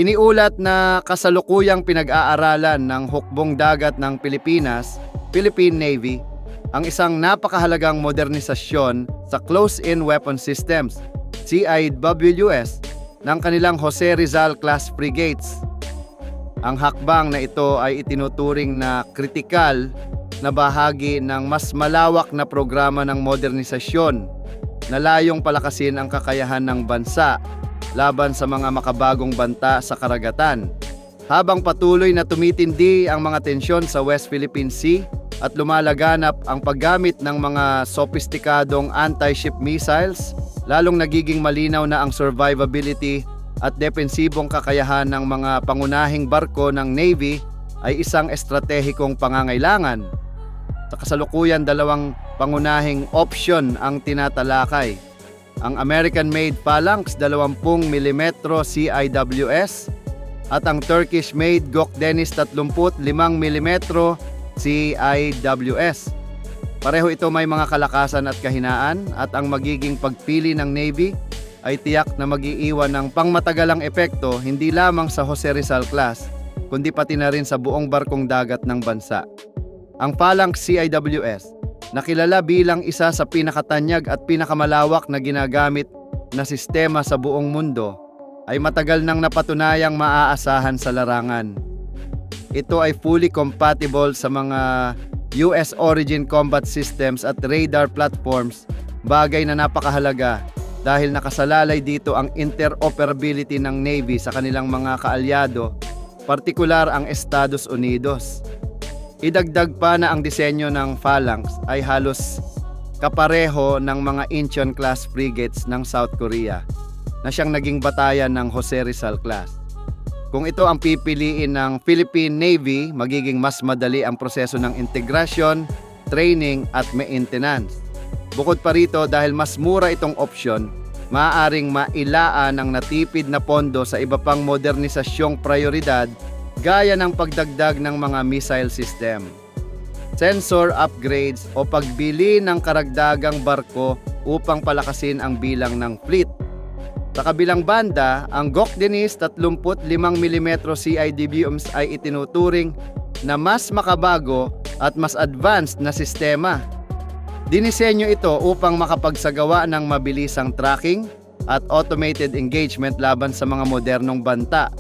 Iniulat na kasalukuyang pinag-aaralan ng hukbong dagat ng Pilipinas, Philippine Navy, ang isang napakahalagang modernisasyon sa Close-in Weapon Systems, CIWS, ng kanilang Jose Rizal class frigates. Ang hakbang na ito ay itinuturing na kritikal na bahagi ng mas malawak na programa ng modernisasyon na layong palakasin ang kakayahan ng bansa laban sa mga makabagong banta sa karagatan. Habang patuloy na tumitindi ang mga tensyon sa West Philippine Sea at lumalaganap ang paggamit ng mga sopistikadong anti-ship missiles, lalong nagiging malinaw na ang survivability at depensibong kakayahan ng mga pangunahing barko ng Navy ay isang estratehikong pangangailangan. Sa kasalukuyan, dalawang pangunahing opsyon ang tinatalakay. Ang American-made Phalanx 20mm CIWS at ang Turkish-made Gökdeniz 35mm CIWS. Pareho ito may mga kalakasan at kahinaan at ang magiging pagpili ng Navy ay tiyak na mag-iiwan ng pangmatagalang epekto hindi lamang sa Jose Rizal class, kundi pati na rin sa buong barkong dagat ng bansa. Ang Phalanx CIWS, nakilala bilang isa sa pinakatanyag at pinakamalawak na ginagamit na sistema sa buong mundo, ay matagal nang napatunayang maaasahan sa larangan. Ito ay fully compatible sa mga US origin combat systems at radar platforms, bagay na napakahalaga dahil nakasalalay dito ang interoperability ng Navy sa kanilang mga kaalyado, partikular ang Estados Unidos. Idagdag pa na ang disenyo ng Phalanx ay halos kapareho ng mga Incheon-class frigates ng South Korea na siyang naging batayan ng Jose Rizal class. Kung ito ang pipiliin ng Philippine Navy, magiging mas madali ang proseso ng integrasyon, training at maintenance. Bukod pa rito, dahil mas mura itong opsyon, maaaring mailaan ang natipid na pondo sa iba pang modernisasyong prioridad gaya ng pagdagdag ng mga missile system, sensor upgrades o pagbili ng karagdagang barko upang palakasin ang bilang ng fleet. Sa kabilang banda, ang Gökdeniz 35mm CIWS ay itinuturing na mas makabago at mas advanced na sistema. Dinisenyo ito upang makapagsagawa ng mabilisang tracking at automated engagement laban sa mga modernong banta.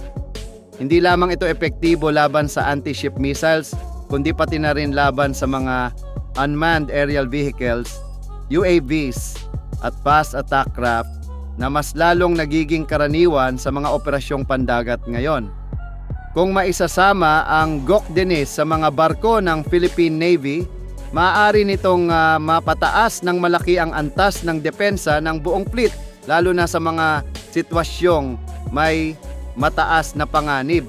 Hindi lamang ito epektibo laban sa anti-ship missiles, kundi pati na rin laban sa mga unmanned aerial vehicles, UAVs, at fast attack craft na mas lalong nagiging karaniwan sa mga operasyong pandagat ngayon. Kung maisasama ang Gökdeniz sa mga barko ng Philippine Navy, maaari nitong mapataas ng malaki ang antas ng depensa ng buong fleet, lalo na sa mga sitwasyong may mataas na panganib.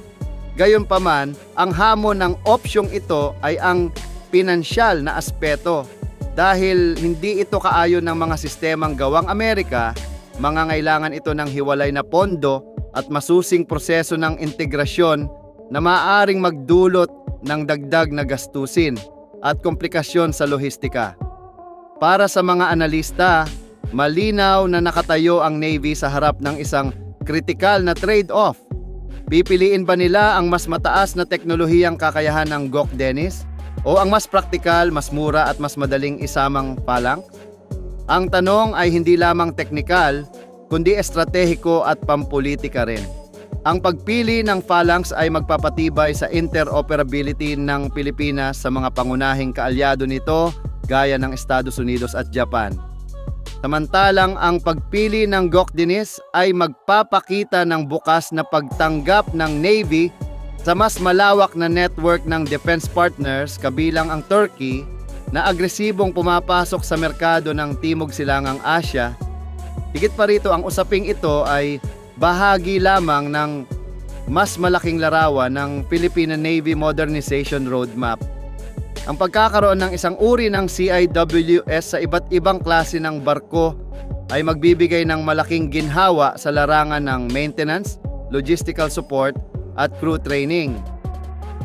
Gayunpaman, ang hamon ng opsyong ito ay ang pinansyal na aspeto. Dahil hindi ito kaayon ng mga sistemang gawang Amerika, mangangailangan ito ng hiwalay na pondo at masusing proseso ng integrasyon na maaaring magdulot ng dagdag na gastusin at komplikasyon sa lohistika. Para sa mga analista, malinaw na nakatayo ang Navy sa harap ng isang kritikal na trade-off. Pipiliin ba nila ang mas mataas na teknolohiyang kakayahan ng Gökdeniz o ang mas praktikal, mas mura at mas madaling isamang Phalanx? Ang tanong ay hindi lamang teknikal, kundi estratehiko at pampolitika rin. Ang pagpili ng Phalanx ay magpapatibay sa interoperability ng Pilipinas sa mga pangunahing kaalyado nito gaya ng Estados Unidos at Japan. Samantalang ang pagpili ng Gökdeniz ay magpapakita ng bukas na pagtanggap ng Navy sa mas malawak na network ng defense partners kabilang ang Turkey na agresibong pumapasok sa merkado ng Timog Silangang Asya. Higit pa rito, ang usaping ito ay bahagi lamang ng mas malaking larawan ng Philippine Navy Modernization Roadmap. Ang pagkakaroon ng isang uri ng CIWS sa iba't ibang klase ng barko ay magbibigay ng malaking ginhawa sa larangan ng maintenance, logistical support at crew training.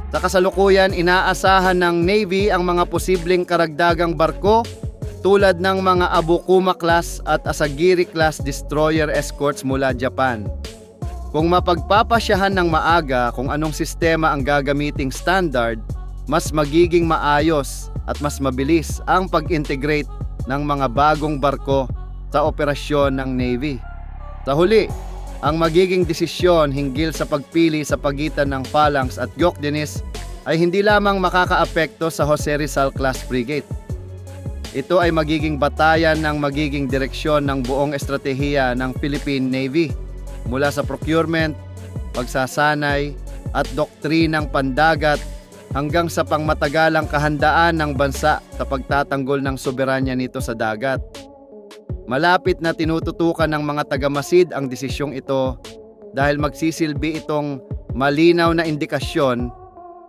Sa kasalukuyan, inaasahan ng Navy ang mga posibleng karagdagang barko tulad ng mga Abukuma class at Asagiri class destroyer escorts mula Japan. Kung mapagpapasyahan ng maaga kung anong sistema ang gagamiting standard, mas magiging maayos at mas mabilis ang pag-integrate ng mga bagong barko sa operasyon ng Navy. Sa huli, ang magiging desisyon hinggil sa pagpili sa pagitan ng Phalanx at Gokdenis ay hindi lamang makakaapekto sa Jose Rizal Class Frigate. Ito ay magiging batayan ng magiging direksyon ng buong estratehiya ng Philippine Navy mula sa procurement, pagsasanay at doktrinang pandagat hanggang sa pangmatagalang kahandaan ng bansa sa pagtatanggol ng soberanya nito sa dagat. Malapit na tinututukan ng mga tagamasid ang desisyong ito dahil magsisilbi itong malinaw na indikasyon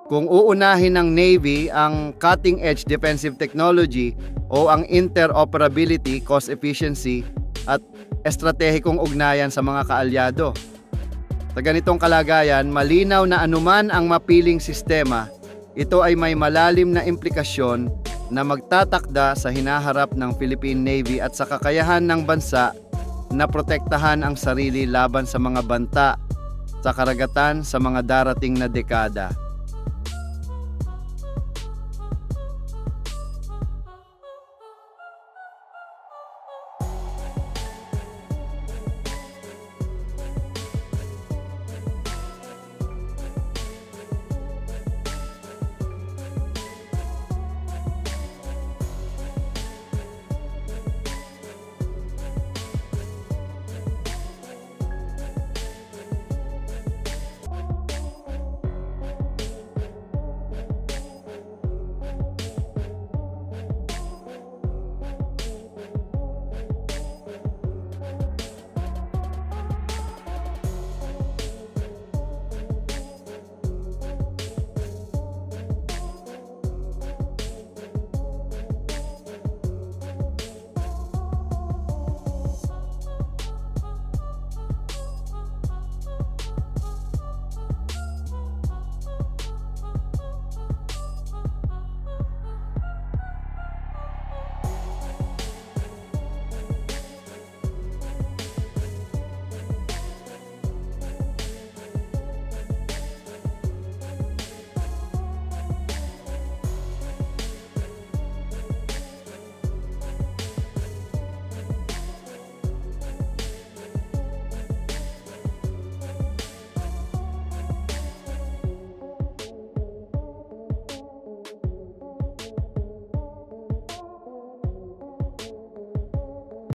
kung uunahin ng Navy ang cutting-edge defensive technology o ang interoperability, cost efficiency at estratehikong ugnayan sa mga kaalyado. Sa ganitong kalagayan, malinaw na anuman ang mapiling sistema, ito ay may malalim na implikasyon na magtatakda sa hinaharap ng Philippine Navy at sa kakayahan ng bansa na protektahan ang sarili laban sa mga banta sa karagatan sa mga darating na dekada.